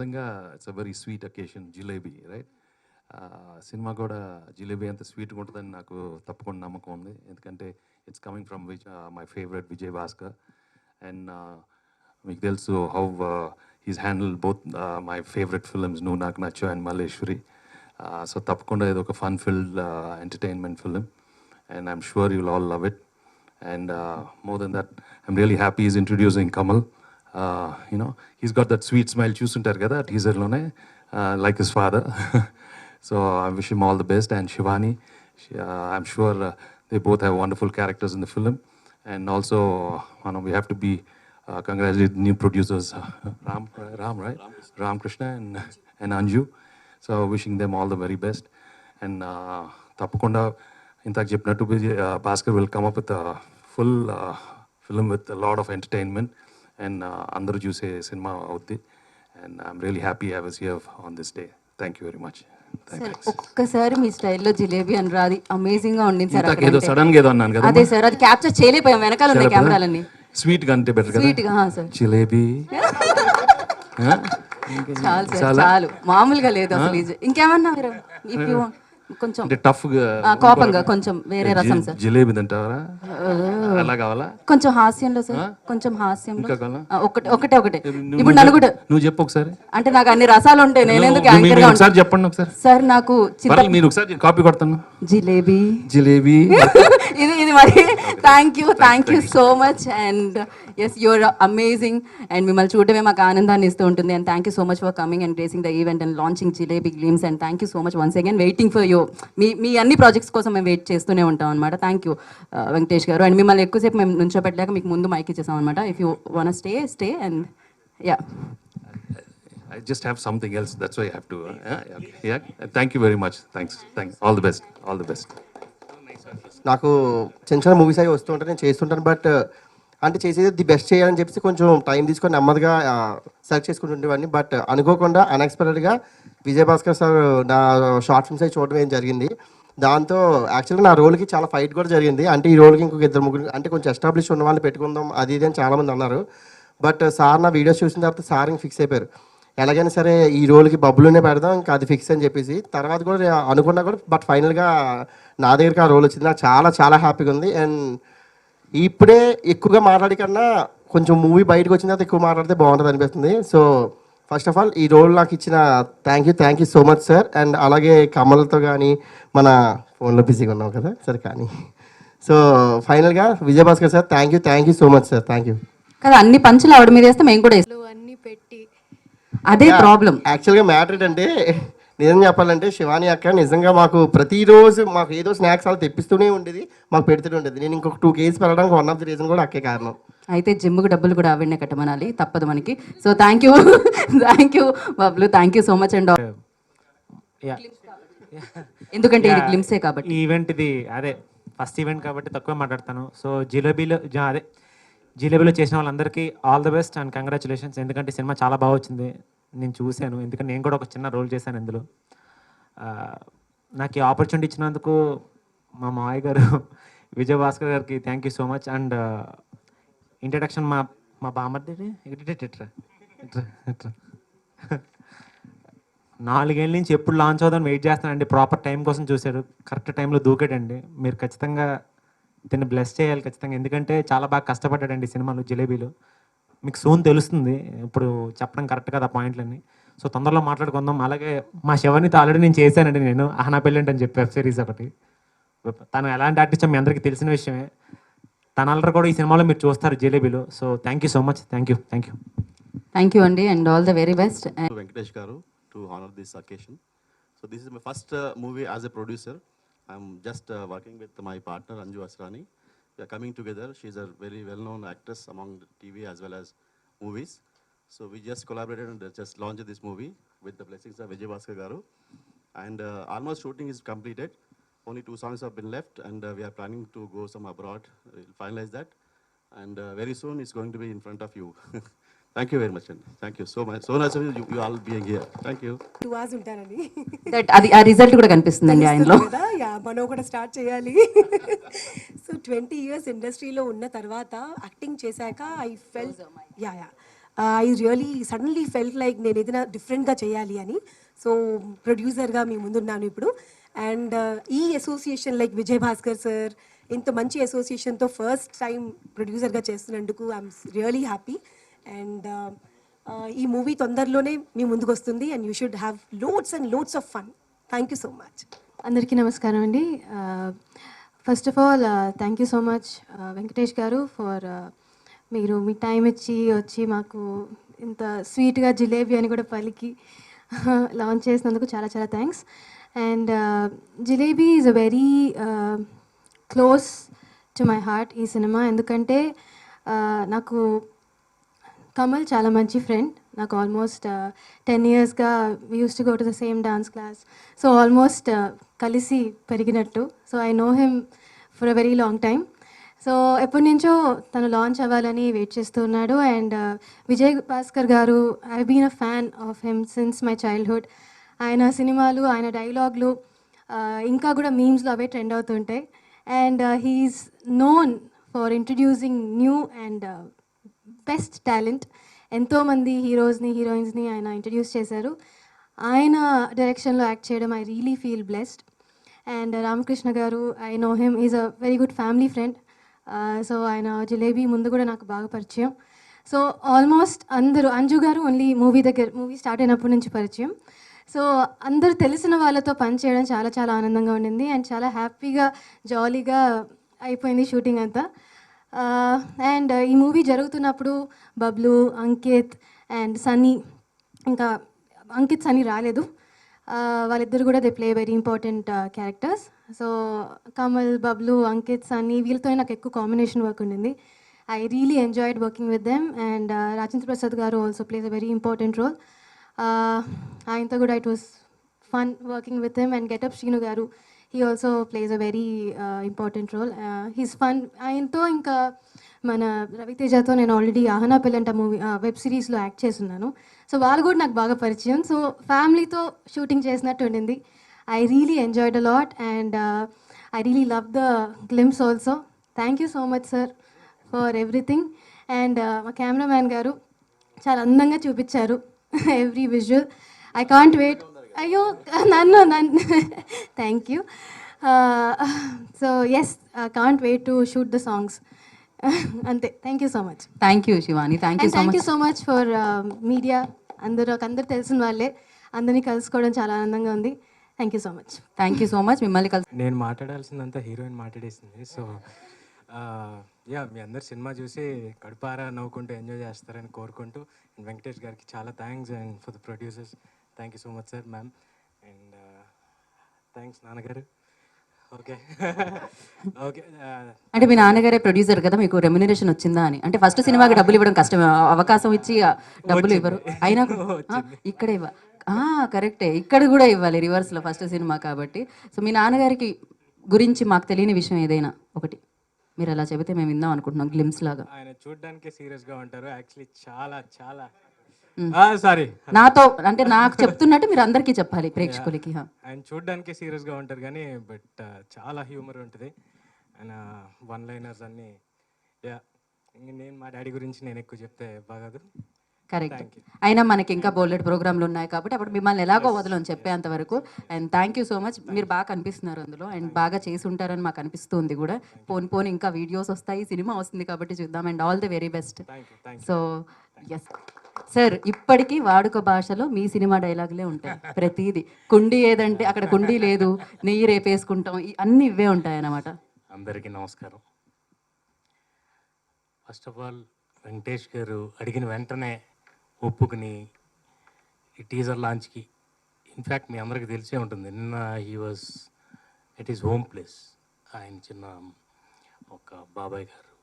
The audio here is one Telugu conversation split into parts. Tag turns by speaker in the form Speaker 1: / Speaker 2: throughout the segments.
Speaker 1: నిజంగా it's a very sweet occasion jalebi right. Cinema కూడా జిలేబీ అంత స్వీట్గా ఉంటుందని నాకు తప్పకుండా నమ్మకం ఉంది. ఎందుకంటే it's coming from my favourite Vijay Bhaskar. And మీకు తెలుసు how he's handle both my favourite films నువ్వు నాకు నచ్చు అండ్ మల్లేశ్వరి. సో తప్పకుండా ఇది ఒక fun field entertainment film and I'm sure you'll all love it. And more than that, I'm really happy he's introducing Kamal. You know, he's got that sweet smile చూస్తుంటారు కదా టీజర్లోనే, like his father. So I wish him all the best. And Shivani, I'm sure they both have wonderful characters in the film. And also, we have to be congratulate new producers, Ram, right? Ram Krishna and Anju. So wishing them all the very best. And తప్పకుండా ఇంతకు చెప్పినట్టు Bhaskar will come up with full film with lot of entertainment and అందరూ చూసే సినిమా అవుద్ది. And I'm really happy I was here on this day. Thank you very much.
Speaker 2: ఒక్కసారి మీ స్టైల్లో జిలేబీ అని రాది అమేజింగ్ గా ఉండింది సార్.
Speaker 1: ఏదో సడన్ గా ఏదో అన్నాను కదా.
Speaker 2: అదే సార్, అది క్యాప్చర్ చేయలేకపోయాం, వెనకాల ఉన్నాయి కెమెరాలన్నీ.
Speaker 1: స్వీట్ గా అంటే బెటర్ కదా.
Speaker 2: స్వీట్ గా సార్.
Speaker 1: జిలేబీ
Speaker 2: చాలు సార్, చాలు, మామూలుగా లేదు అసలు. ఇంకేమన్నా మీరు కొంచెం
Speaker 1: టఫ్ గా
Speaker 2: కోపంగా కొంచెం వేరే రసం సార్.
Speaker 1: జిలేబీ తింటావరా? అలా కావాలా?
Speaker 2: కొంచెం హాస్యంలో సార్, కొంచెం హాస్యంలో. ఒకటే ఇప్పుడు నన్ను కూడా
Speaker 1: నువ్వు చెప్పు ఒకసారి.
Speaker 2: అంటే నాకు అన్ని రసాలు ఉంటాయి, నేనెందుకు యాంకర్ గా
Speaker 1: ఒకసారి చెప్పండి ఒకసారి
Speaker 2: సార్. నాకు
Speaker 1: మీరు ఒకసారి కాపీ కొడతాను.
Speaker 2: జిలేబీ ఇది మరి. Thank you so much. And yes, you're amazing. And మిమ్మల్ని చూడటమే మాకు ఆనందాన్ని ఇస్తూ ఉంటుంది. And thank you so much for coming and gracing the event and launching Jilebi glimpse. And thank you so much once again, waiting for you. మీ అన్ని ప్రాజెక్ట్స్ కోసం మేము వెయిట్ చేస్తూనే ఉంటాం అనమాట. థ్యాంక్ యూ వెంకటేష్ గారు. అండ్ మిమ్మల్ని ఎక్కువసేపు మేము నుంచోపెట్టలేక మీకు ముందు మైక్ ఇచ్చేసాం అనమాట. If you want stay and yeah.
Speaker 1: I just have something else, that's why I have to. Yeah. Thank you very much. Thanks. All the best.
Speaker 3: నాకు చిన్న మూవీస్ అవి వస్తూ ఉంటాయి, నేను చేస్తుంటాను. బట్ అంటే చేసేది ది బెస్ట్ చేయాలని చెప్పేసి కొంచెం టైం తీసుకొని నెమ్మదిగా సెలెక్ట్ చేసుకుంటుండేవాడిని. బట్ అనుకోకుండా అన్ఎక్స్పెక్టెడ్గా విజయ్ భాస్కర్ సార్ నా షార్ట్ ఫిల్మ్స్ అవి చూడడం ఏం జరిగింది. దాంతో యాక్చువల్గా నా రోల్కి చాలా ఫైట్ కూడా జరిగింది. అంటే ఈ రోల్కి ఇంకొక 2-3 అంటే కొంచెం ఎస్టాబ్లిష్ ఉన్న వాళ్ళని పెట్టుకుందాం అది ఇది అని చాలామంది అన్నారు. బట్ సార్ నా వీడియోస్ చూసిన తర్వాత సార్ ఇంక ఫిక్స్ అయిపోయారు, ఎలాగైనా సరే ఈ రోల్కి బబ్బులోనే పెడదాం, ఇంకా అది ఫిక్స్ అని చెప్పేసి. తర్వాత కూడా అనుకున్నా కూడా బట్ ఫైనల్గా నా దగ్గరికి ఆ రోల్ వచ్చింది. నాకు చాలా హ్యాపీగా ఉంది. అండ్ ఇప్పుడే ఎక్కువగా మాట్లాడి కన్నా కొంచెం మూవీ బయటకు వచ్చిన తర్వాత ఎక్కువ మాట్లాడితే బాగుంటుంది అనిపిస్తుంది. సో ఫస్ట్ ఆఫ్ ఆల్ ఈ రోల్ నాకు ఇచ్చిన thank you so much sir. And అలాగే కమల్తో కానీ మన ఫోన్లో బిజీగా ఉన్నాం కదా సార్, కానీ సో ఫైనల్గా Vijay Bhaskar sir thank you so much sir. Thank you.
Speaker 2: కదా అన్ని పంచులు ఆవిడ మీద వేస్తే మేము కూడా
Speaker 4: అన్ని పెట్టి
Speaker 2: అదే ప్రాబ్లం.
Speaker 3: యాక్చువల్గా మ్యాటర్ ఏంటంటే నిజం చెప్పాలంటే శివాని అక్క నిజంగా మాకు ప్రతిరోజు మాకు ఏదో స్నాక్స్ అలా తెప్పిస్తూనే ఉండేది, మాకు పెడుతూనే ఉండేది. నేను ఇంకొక 2 kgs పెరగడానికి వన్ ఆఫ్ ది రీజన్ కూడా అక్కే కారణం.
Speaker 2: అయితే జిమ్కి డబ్బులు కూడా ఆవిడనే కట్టమనాలి, తప్పదు మనకి. So thank you Bablu, thank you so much. And ఎందుకంటే ఇది గ్లిమ్సే కాబట్టి
Speaker 5: ఈ ఈవెంట్, ఇది అదే ఫస్ట్ ఈవెంట్ కాబట్టి తక్కువ మాట్లాడతాను. సో జిలేబీలో చేసిన వాళ్ళందరికీ all the best and congratulations. ఎందుకంటే సినిమా చాలా బాగా వచ్చింది, నేను చూశాను. ఎందుకంటే నేను కూడా ఒక చిన్న రోల్ చేశాను ఇందులో. నాకు ఈ ఆపర్చునిటీ ఇచ్చినందుకు మా మావయ్య గారు విజయ్ భాస్కర్ గారికి thank you so much. And introduction మా బామ్మర్ది 4 ఏళ్ళ నుంచి ఎప్పుడు లాంచ్ అవుదామని వెయిట్ చేస్తానండి. ప్రాపర్ టైం కోసం చూశాడు, కరెక్ట్ టైంలో దూకాడండి. మీరు ఖచ్చితంగా దీన్ని బ్లెస్ చేయాలి ఖచ్చితంగా, ఎందుకంటే చాలా బాగా కష్టపడ్డాడండి సినిమాలో జిలేబీలో. మీకు సూన్ తెలుస్తుంది, ఇప్పుడు చెప్పడం కరెక్ట్ కదా పాయింట్లన్నీ. సో తొందరలో మాట్లాడుకుందాం. అలాగే మా శివనితో ఆల్రెడీ నేను చేశానండి, నేను ఆహనా పెళ్ళంటి అని చెప్పి వెబ్ సిరీస్ ఒకటి. తను ఎలాంటి ఆర్టిస్ట్ మీ అందరికీ తెలిసిన విషయమే. తన అల్లరి కూడా ఈ సినిమాలో మీరు చూస్తారు జిలేబీలో. So thank you so much. Thank you
Speaker 2: అండి. And all the very best.
Speaker 6: Venkatesh garu to honour this occasion. So this is my first movie as a producer. I'm just working with my partner Anju Asrani. We are coming together. She is a very well-known actress among the TV as well as movies. So we just collaborated and just launched this movie with the blessings of Vijay Bhaskar Garu. And almost shooting is completed. Only 2 songs have been left, and we are planning to go some abroad. We'll finalize that, and very soon it's going to be in front of you. Thank you very much, and thank you so much. So nice of you all being here. Thank you.
Speaker 4: 2 hours ఉంటానని
Speaker 2: దట్ అది ఆ రిజల్ట్ కూడా కనిపిస్తుందండి ఆయనలో.
Speaker 4: యా, మనం కూడా స్టార్ట్ చేయాలి. సో 20 years ఇండస్ట్రీలో ఉన్న తర్వాత యాక్టింగ్ చేశాక I felt I really suddenly felt like నేను ఏదైనా డిఫరెంట్గా చేయాలి అని. సో ప్రొడ్యూసర్గా మీ ముందున్నాను ఇప్పుడు. అండ్ ఈ association like Vijay Bhaskar sir ఇంత మంచి అసోసియేషన్తో ఫస్ట్ టైం ప్రొడ్యూసర్గా చేస్తున్నందుకు ఐఎమ్ రియలీ హ్యాపీ. అండ్ ఈ మూవీ తొందరలోనే మీ ముందుకు వస్తుంది and you should have loads and loads of fun. Thank you so much.
Speaker 7: అందరికీ నమస్కారం అండి. First of all thank you so much Venkatesh గారు ఫర్ మీరు మీ టైం ఇచ్చి వచ్చి మాకు ఇంత స్వీట్గా జిలేబీ అని కూడా పలికి లాంచ్ చేసినందుకు చాలా చాలా thanks. And Jilebi is a very close to my heart ఈ సినిమా. ఎందుకంటే నాకు కమల్ చాలా మంచి ఫ్రెండ్. నాకు ఆల్మోస్ట్ 10 yearsగా we use to go to the same dance class. So almost కలిసి పెరిగినట్టు. So I know him for a very long time. So ఎప్పటి నుంచో తను లాంచ్ అవ్వాలని వెయిట్ చేస్తూ ఉన్నాడు. అండ్ విజయ్ భాస్కర్ గారు, I been a fan of him since my childhood. ఆయన సినిమాలు, ఆయన డైలాగ్లు ఇంకా కూడా మీమ్స్లో అవే ట్రెండ్ అవుతుంటాయి. And he's known for introducing new and best talent. ఎంతోమంది హీరోస్ని హీరోయిన్స్ని ఆయన ఇంట్రడ్యూస్ చేశారు. ఆయన డైరెక్షన్లో యాక్ట్ చేయడం I really feel blessed. And Ramakrishna garu, I know him, is a very good family friend. So ఆయన జిలేబీ ముందు కూడా నాకు బాగా పరిచయం. సో ఆల్మోస్ట్ అందరూ, అంజు గారు ఓన్లీ మూవీ స్టార్ట్ అయినప్పటి నుంచి పరిచయం. సో అందరూ తెలిసిన వాళ్ళతో పనిచేయడం చాలా చాలా ఆనందంగా ఉండింది. అండ్ చాలా హ్యాపీగా జాలీగా అయిపోయింది షూటింగ్ అంతా. అండ్ ఈ మూవీ జరుగుతున్నప్పుడు బబ్లు, అంకిత్ అండ్ సన్నీ, ఇంకా అంకిత్ సన్నీ రాలేదు, వాళ్ళిద్దరు కూడా they play very important characters. So Kamal, Bablu, Ankit, Sunny వీళ్ళతో నాకు ఎక్కువ కాంబినేషన్ వర్క్ ఉండింది. I really enjoyed working with them. And Rajendra Prasad garu also plays a very important role. ఆయనతో కూడా it was fun working with him. And getup Srinu garu, he also plays a very important role. He's fun. ఆయనతో ఇంకా మన రవితేజతో నేను already Ahana Pellanta movie web సిరీస్లో యాక్ట్ చేస్తున్నాను. సో వాళ్ళు కూడా నాకు బాగా పరిచయం. సో ఫ్యామిలీతో షూటింగ్ చేసినట్టు ఉండింది. I really enjoyed a lot and I really love the glimpse also. Thank you so much sir for everything. And మా కెమెరామ్యాన్ గారు చాలా అందంగా చూపించారు every visual. I can't wait. అయ్యో నన్ను thank you. So yes, can't wait to shoot the songs. అంతే. Thank you so much.
Speaker 2: Thank you Shivani. Thank you so
Speaker 7: thank
Speaker 2: much.
Speaker 7: You so much for media. అందరూ తెలిసిన వాళ్ళే, అందరినీ కలుసుకోవడం చాలా ఆనందంగా ఉంది. Thank you so much.
Speaker 2: Thank you so much. మిమ్మల్ని కలిసి
Speaker 5: నేను మాట్లాడాల్సిందంతా హీరోయిన్ మాట్లాడేసింది. సో యా, మీ అందరు సినిమా చూసి కడుపారా నవ్వుకుంటూ ఎంజాయ్ చేస్తారని కోరుకుంటూ, అండ్ వెంకటేష్ గారికి చాలా thanks. And for the producers thank you so much sir, ma'am. And thanks నాన్నగారు. Okay okay.
Speaker 2: అంటే మీ నాన్నగారే ప్రొడ్యూసర్ కదా, మీకు రెమ్యునరేషన్ వచ్చిందా అని. అంటే ఫస్ట్ సినిమాకి డబ్బులు ఇవ్వడం కష్టమే, అవకాశం ఇచ్చి డబ్బులు ఇవ్వరు. అయినా ఇక్కడ కరెక్టే, ఇక్కడ కూడా ఇవ్వాలి రివర్స్లో, ఫస్ట్ సినిమా కాబట్టి. సో మీ నాన్నగారికి గురించి మాకు తెలియని విషయం ఏదైనా ఒకటి మీరు అలా చెబితే మేము విందాం అనుకుంటున్నాం, గ్లిమ్స్ లాగా.
Speaker 5: ఆయన చూడ్డానికి సీరియస్గా ఉంటారు. యాక్చువల్లీ చాలా చాలా సారీ,
Speaker 2: నాతో అంటే నాకు చెప్తున్నట్టు మీరు అందరికీ చెప్పాలి ప్రేక్షకులకి.
Speaker 5: ఆయన చూడ్డానికి సీరియస్గా ఉంటారు కానీ బట్ చాలా హ్యూమర్ ఉంటుంది. ఆయన వన్ లైనర్స్ అన్నీ. యా, నేను మా డాడీ గురించి నేను ఎక్కువ చెప్తే బాగదు.
Speaker 2: కరెక్ట్. అయినా మనకి ఇంకా బోల్డెడ్ ప్రోగ్రాంలు ఉన్నాయి కాబట్టి అప్పుడు మిమ్మల్ని ఎలాగో వదలని చెప్పేంత వరకు. And thank you so much. మీరు బాగా కనిపిస్తున్నారు అందులో, అండ్ బాగా చేసి ఉంటారని మాకు అనిపిస్తుంది కూడా. పోని ఇంకా వీడియోస్ వస్తాయి, సినిమా వస్తుంది కాబట్టి చూద్దాం. And all the very best. So yes sir, ఇప్పటికీ వాడుక భాషలో మీ సినిమా డైలాగులే ఉంటాయి ప్రతిదీ. కుండీ ఏదంటే అక్కడ కుండీ లేదు, నెయ్యి రేపేసుకుంటాం, అన్నీ ఇవే ఉంటాయి అన్నమాట.
Speaker 8: అందరికీ నమస్కారం. ఫస్ట్ ఆఫ్ ఆల్ వెంకటేష్ గారు అడిగిన వెంటనే ఒప్పుకుని ఈ టీజర్ లాంచ్కి, ఇన్ఫ్యాక్ట్ మీ అందరికీ తెలిసే ఉంటుంది, నిన్న he was at is home place. ఆయన చిన్న ఒక బాబాయ్ గారు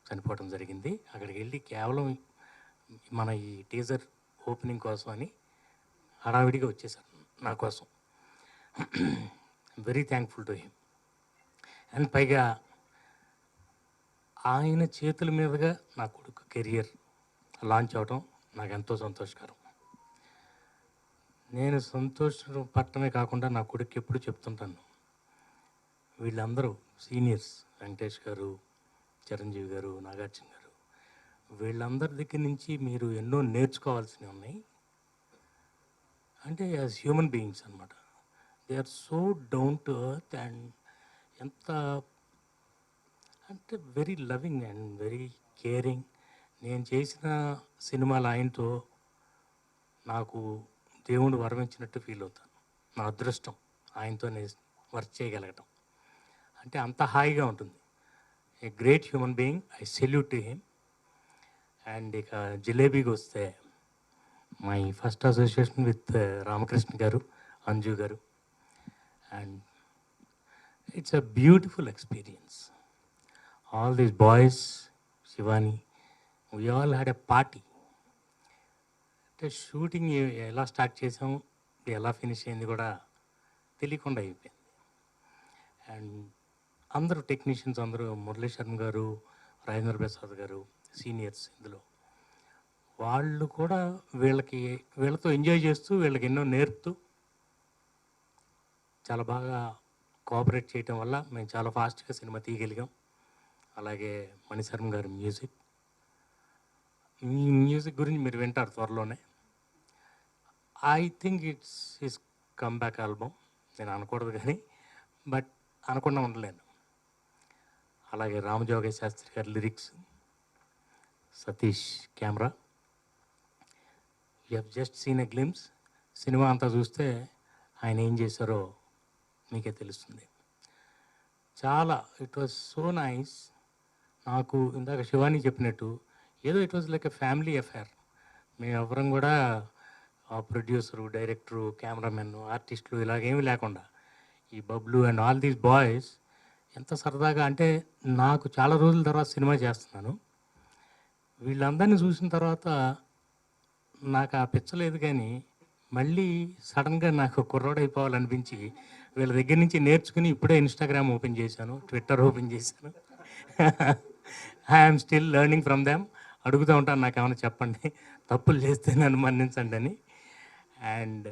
Speaker 8: చనిపోవడం జరిగింది. అక్కడికి వెళ్ళి కేవలం మన ఈ టీజర్ ఓపెనింగ్ కోసం అని హడావిడిగా వచ్చేసారు నా కోసం. Very thankful to him. And పైగా ఆయన చేతుల మీదుగా నా కొడుకు కెరియర్ లాంచ్ అవడం నాకు ఎంతో సంతోషకరం. నేను సంతోషం పట్టమే కాకుండా నా కొడుకు ఎప్పుడు చెప్తుంటాను, వీళ్ళందరూ సీనియర్స్, వెంకటేష్ గారు, చిరంజీవి గారు, నాగార్జున గారు, వీళ్ళందరి దగ్గర నుంచి మీరు ఎన్నో నేర్చుకోవాల్సినవి ఉన్నాయి. అంటే యాజ్ హ్యూమన్ బీయింగ్స్ అనమాట. They are so down to earth and ఎంత అంటే very loving and very caring. నేను చేసిన సినిమాలు ఆయనతో నాకు దేవుడు వరమించినట్టు ఫీల్ అవుతాను. నా అదృష్టం ఆయనతో నేను వర్క్ చేయగలగటం అంటే అంత హాయిగా ఉంటుంది. A great human being, I salute to him. And ఇక జిలేబీకి వస్తే my first association with Ramakrishna గారు, అంజు గారు, and it's a beautiful experience. All these boys, Shivani, we all had a party. అంటే షూటింగ్ ఎలా స్టార్ట్ చేసాం, ఎలా ఫినిష్ అయింది కూడా తెలియకుండా అయిపోయింది. అండ్ అందరూ టెక్నీషియన్స్ అందరూ, మురళీ శర్మ గారు, రాజేంద్ర ప్రసాద్ గారు సీనియర్స్ ఇందులో, వాళ్ళు కూడా వీళ్ళతో ఎంజాయ్ చేస్తూ వీళ్ళకి ఎన్నో నేర్పుతూ చాలా బాగా కోఆపరేట్ చేయటం వల్ల మేము చాలా ఫాస్ట్గా సినిమా తీయగలిగాం. అలాగే మణిశర్మ గారి మ్యూజిక్, ఈ మ్యూజిక్ గురించి మీరు వింటారు త్వరలోనే. I think it's his comeback album. నేను అనకూడదు కానీ బట్ అనకుండా ఉండలేను. అలాగే రామజోగయ్య శాస్త్రి గారి lyrics, Satish camera. You have just seen a glimpse. Cinema అంతా చూస్తే ఆయన ఏం చేశారో మీకే తెలుస్తుంది. చాలా ఇట్ వాజ్ సో నైస్. నాకు ఇందాక శివాని చెప్పినట్టు ఏదో it was like a family affair. మేము ఎవరం కూడా ప్రొడ్యూసరు, డైరెక్టరు, కెమెరామెన్, ఆర్టిస్టులు ఇలాగేమీ లేకుండా ఈ Bablu and all these boys ఎంత సరదాగా. అంటే నాకు చాలా రోజుల తర్వాత సినిమా చేస్తున్నాను. వీళ్ళందరినీ చూసిన తర్వాత నాకు ఆ పిచ్చలేదు, కానీ మళ్ళీ సడన్గా నాకు కుర్రోడైపోవాలనిపించి వీళ్ళ దగ్గర నుంచి నేర్చుకుని ఇప్పుడే ఇన్స్టాగ్రామ్ ఓపెన్ చేశాను, ట్విట్టర్ ఓపెన్ చేశాను. I'm still learning from them. అడుగుతూ ఉంటాను, నాకు ఏమైనా చెప్పండి, తప్పులు చేస్తే నన్ను మన్నించండి అని. అండ్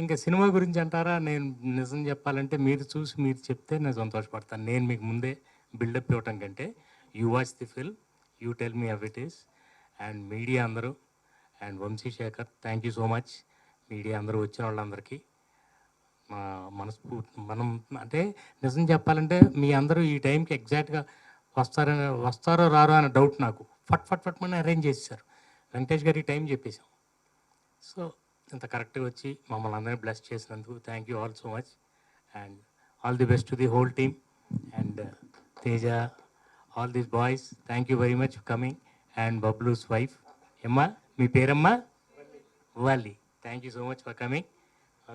Speaker 8: ఇంకా సినిమా గురించి అంటారా, నేను నిజం చెప్పాలంటే మీరు చూసి మీరు చెప్తే నేను సంతోషపడతాను. నేను మీకు ముందే బిల్డప్ ఇవ్వటం కంటే you watch the film, you tell me how it is. And media అందరూ and Vamsi Sekhar, thank you so much. Media అందరూ వచ్చిన వాళ్ళందరికీ మా మనం అంటే నిజం చెప్పాలంటే మీ అందరూ ఈ టైంకి ఎగ్జాక్ట్గా వస్తారో రారో అనే డౌట్ నాకు. ఫట్ మని అరేంజ్ చేసేసారు. వెంకటేష్ గారికి టైం చెప్పేశాం. సో ఇంత కరెక్ట్గా వచ్చి మమ్మల్ని అందరినీ బ్లెస్ చేసినందుకు thank you all so much. And all the best to the whole team. And Teja, all these boys, thank you very much for coming. And Bablu's wife, ఎమ్మా, మీ పేరమ్మా? వాలి. Thank you so much for coming.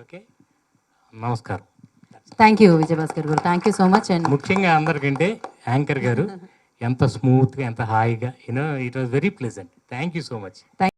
Speaker 8: Okay, నమస్కారం.
Speaker 2: థ్యాంక్ యూ విజయభాస్కర్ గారు, thank you so much. And
Speaker 8: ముఖ్యంగా అందరికంటే యాంకర్ గారు ఎంత స్మూత్గా, ఎంత హాయిగా, you know it was very pleasant. Thank you so much.